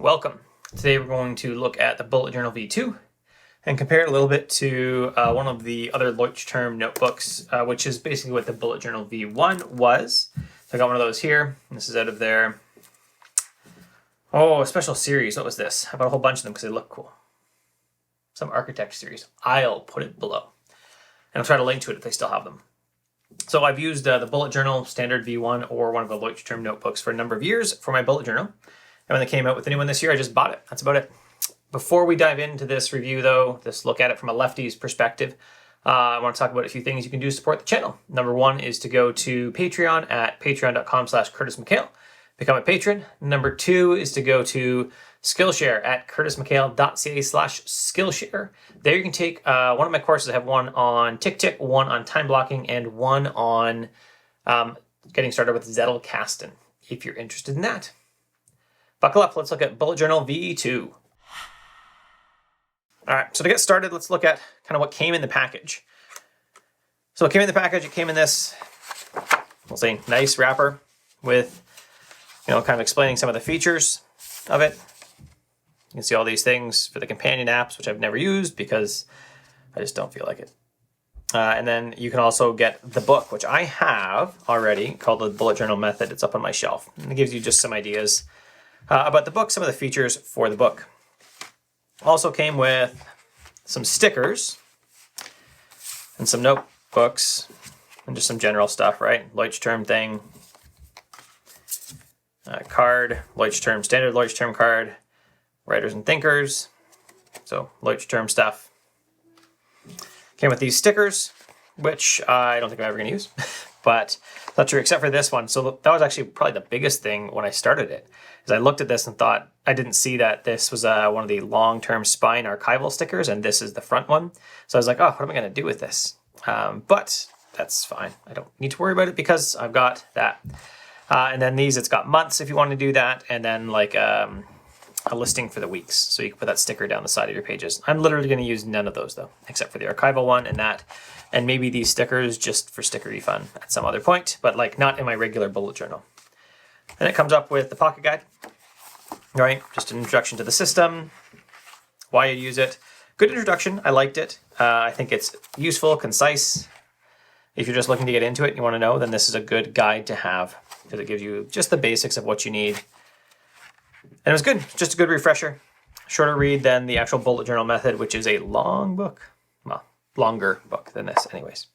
Welcome. Today we're going to look at the Bullet Journal V2 and compare it a little bit to one of the other Leuchtturm notebooks, which is basically what the Bullet Journal V1 was. So I got one of those here. This is out of their, a special series. What was this? I bought a whole bunch of them because they look cool. Some architect series. I'll put it below. And I'll try to link to it if they still have them. So I've used the Bullet Journal Standard V1 or one of the Leuchtturm notebooks for a number of years for my bullet journal. And when they came out with the new one this year, I just bought it. That's about it. Before we dive into this review, though, this look at it from a Lefties perspective, I want to talk about a few things you can do to support the channel. Number one is to go to Patreon at patreon.com/CurtisMcHale. Become a patron. Number two is to go to Skillshare at curtismchale.ca/Skillshare. There you can take one of my courses. I have one on tick, one on time blocking, and one on getting started with Zettelkasten, if you're interested in that. Buckle up, let's look at Bullet Journal V2. All right, so to get started, let's look at kind of what came in the package. So what came in the package, it came in this, we'll say, nice wrapper with, kind of explaining some of the features of it. You can see all these things for the companion apps, which I've never used because I just don't feel like it. And then you can also get the book, which I have already, called the Bullet Journal Method. It's up on my shelf. And it gives you just some ideas about the book, some of the features for the book. Also came with some stickers and some notebooks and just some general stuff, right? Leuchtturm thing, card, Leuchtturm, standard Leuchtturm card, writers and thinkers, so Leuchtturm stuff. Came with these stickers, which I don't think I'm ever going to use, but not true, except for this one. So that was actually probably the biggest thing when I started it, is I looked at this and thought, I didn't see that this was one of the long-term spine archival stickers, and this is the front one. So I was like, oh, what am I going to do with this? But that's fine. I don't need to worry about it because I've got that. And then these, it's got months if you want to do that, and then like a listing for the weeks. So you can put that sticker down the side of your pages. I'm literally going to use none of those though, except for the archival one and that. And maybe these stickers just for stickery fun at some other point, but like not in my regular bullet journal. And it comes up with the pocket guide, right? Just an introduction to the system, why you use it. Good introduction, I liked it. I think it's useful, concise. If you're just looking to get into it and you want to know, then this is a good guide to have because it gives you just the basics of what you need. And it was good, just a good refresher. Shorter read than the actual bullet journal method, which is a long book. Well, longer book than this anyways.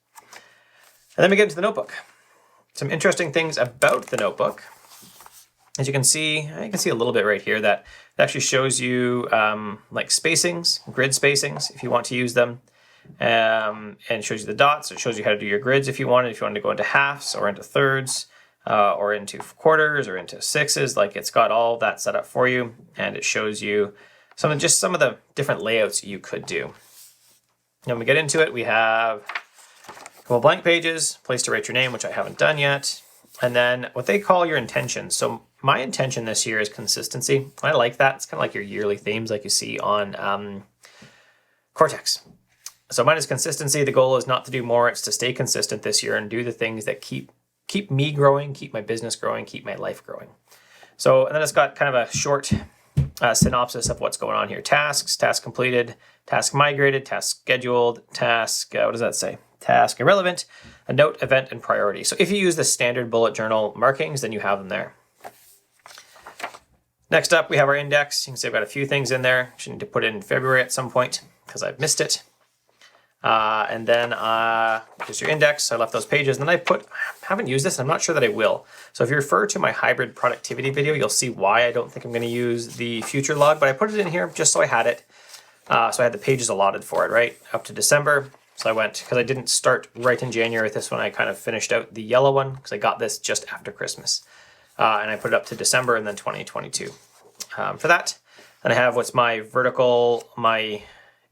And then we get into the notebook. Some interesting things about the notebook. As you can see a little bit right here that it actually shows you like spacings, grid spacings, if you want to use them. And it shows you the dots. It shows you how to do your grids if you wanted to go into halves or into thirds. Or into quarters or into sixes. Like it's got all that set up for you, and it shows you some of the different layouts you could do. And when we get into it, we have a couple blank pages, place to write your name, which I haven't done yet, and then what they call your intentions. So my intention this year is consistency. I like that. It's kind of like your yearly themes like you see on Cortex. So mine is consistency. The goal is not to do more. It's to stay consistent this year and do the things that keep me growing, keep my business growing, keep my life growing. So, and then it's got kind of a short synopsis of what's going on here. Tasks, task completed, task migrated, task scheduled, task, what does that say? Task irrelevant, a note, event, and priority. So if you use the standard bullet journal markings, then you have them there. Next up, we have our index. You can see I've got a few things in there. I need to put it in February at some point because I've missed it. And then just your index, I left those pages, and then I haven't used this, and I'm not sure that I will. So if you refer to my hybrid productivity video, you'll see why I don't think I'm going to use the future log, but I put it in here just so I had it. So I had the pages allotted for it, right, up to December. So I went, because I didn't start right in January with this one, I kind of finished out the yellow one, because I got this just after Christmas. And I put it up to December and then 2022 for that. And I have what's my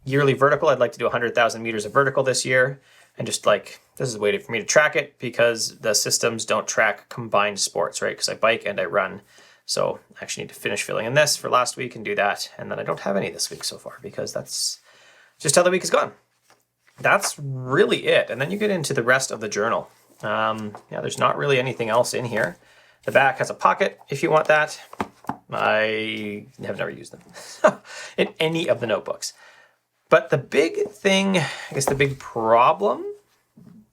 yearly vertical. I'd like to do 100,000 meters of vertical this year. And just like, this is a way for me to track it because the systems don't track combined sports, right? Because I bike and I run. So I actually need to finish filling in this for last week and do that. And then I don't have any this week so far because that's just how the week is gone. That's really it. And then you get into the rest of the journal. There's not really anything else in here. The back has a pocket if you want that. I have never used them in any of the notebooks. But the big thing, I guess the big problem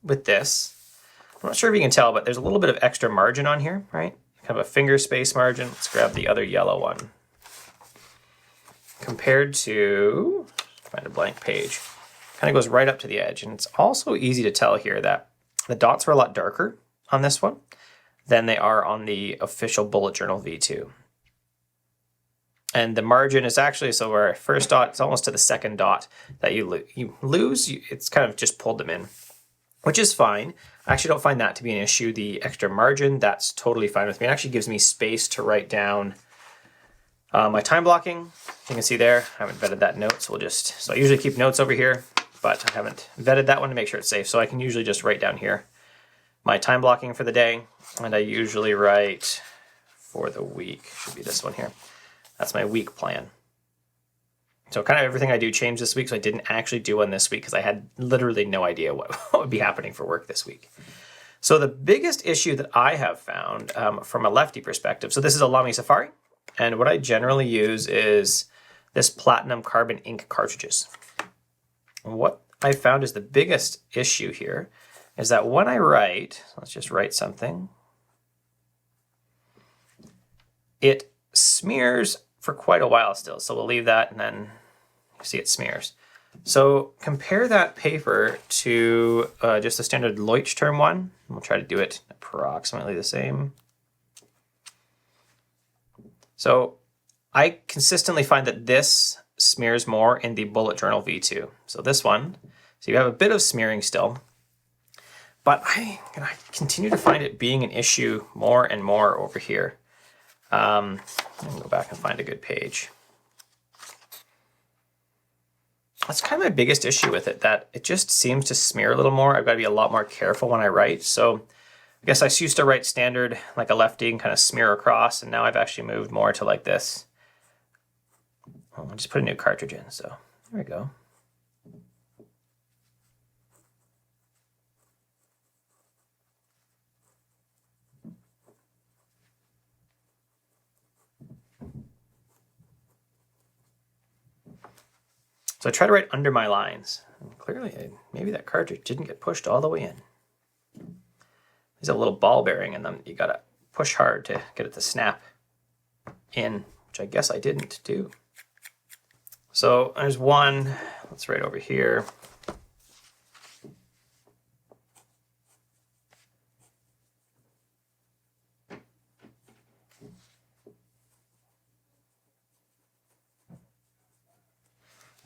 with this, I'm not sure if you can tell, but there's a little bit of extra margin on here, right? Kind of a finger space margin. Let's grab the other yellow one. Compared to, find a blank page, kind of goes right up to the edge. And it's also easy to tell here that the dots were a lot darker on this one than they are on the official bullet journal V2. And the margin is actually, so where first dot, it's almost to the second dot that you lose. It's kind of just pulled them in, which is fine. I actually don't find that to be an issue. The extra margin, that's totally fine with me. It actually gives me space to write down my time blocking. You can see there, I haven't vetted that note, so so I usually keep notes over here, but I haven't vetted that one to make sure it's safe. So I can usually just write down here my time blocking for the day. And I usually write for the week, should be this one here. That's my week plan. So kind of everything I do changed this week, so I didn't actually do one this week because I had literally no idea what would be happening for work this week. So the biggest issue that I have found from a lefty perspective, so this is a Lamy Safari, and what I generally use is this platinum carbon ink cartridges. And what I found is the biggest issue here is that when I write, let's just write something, it smears for quite a while still. So we'll leave that and then you see it smears. So compare that paper to just the standard Leuchtturm one. We'll try to do it approximately the same. So I consistently find that this smears more in the bullet journal V2. So this one, so you have a bit of smearing still, but I continue to find it being an issue more and more over here. I'm gonna go back and find a good page. That's kind of my biggest issue with it, that it just seems to smear a little more. I've got to be a lot more careful when I write. So I guess I used to write standard like a lefty and kind of smear across, and now I've actually moved more to like this. I'll just put a new cartridge in, so there we go. So I try to write under my lines. And clearly, maybe that cartridge didn't get pushed all the way in. There's a little ball bearing in them. You gotta push hard to get it to snap in, which I guess I didn't do. So there's one, let's write over here.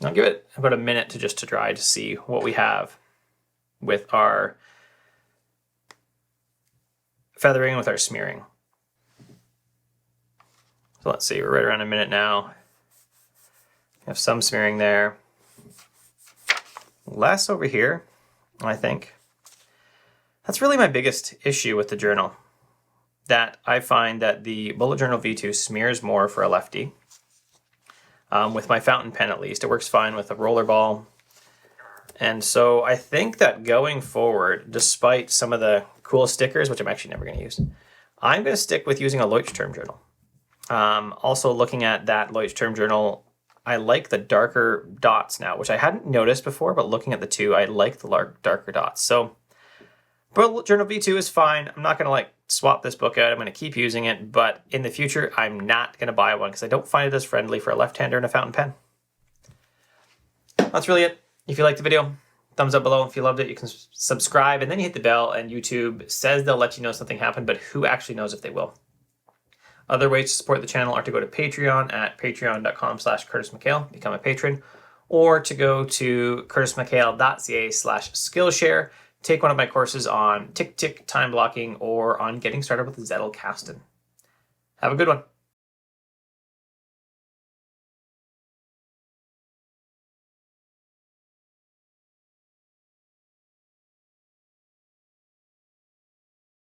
I'll give it about a minute to dry to see what we have with our feathering and with our smearing. So let's see, we're right around a minute now. We have some smearing there. Less over here, I think. That's really my biggest issue with the journal. That I find that the bullet journal V2 smears more for a lefty. With my fountain pen at least. It works fine with a roller ball. And so I think that going forward, despite some of the cool stickers, which I'm actually never going to use, I'm going to stick with using a Leuchtturm journal. Also looking at that Leuchtturm journal, I like the darker dots now, which I hadn't noticed before, but looking at the two, I like the darker dots. So bullet journal V2 is fine. I'm not going to like swap this book out. I'm going to keep using it, but in the future, I'm not going to buy one because I don't find it as friendly for a left-hander and a fountain pen. That's really it. If you liked the video, thumbs up below. If you loved it, you can subscribe, and then you hit the bell, and YouTube says they'll let you know something happened, but who actually knows if they will? Other ways to support the channel are to go to Patreon at patreon.com/CurtisMcHale, become a patron, or to go to curtismchale.ca/Skillshare, take one of my courses on tick-tick time blocking or on getting started with Zettelkasten. Have a good one.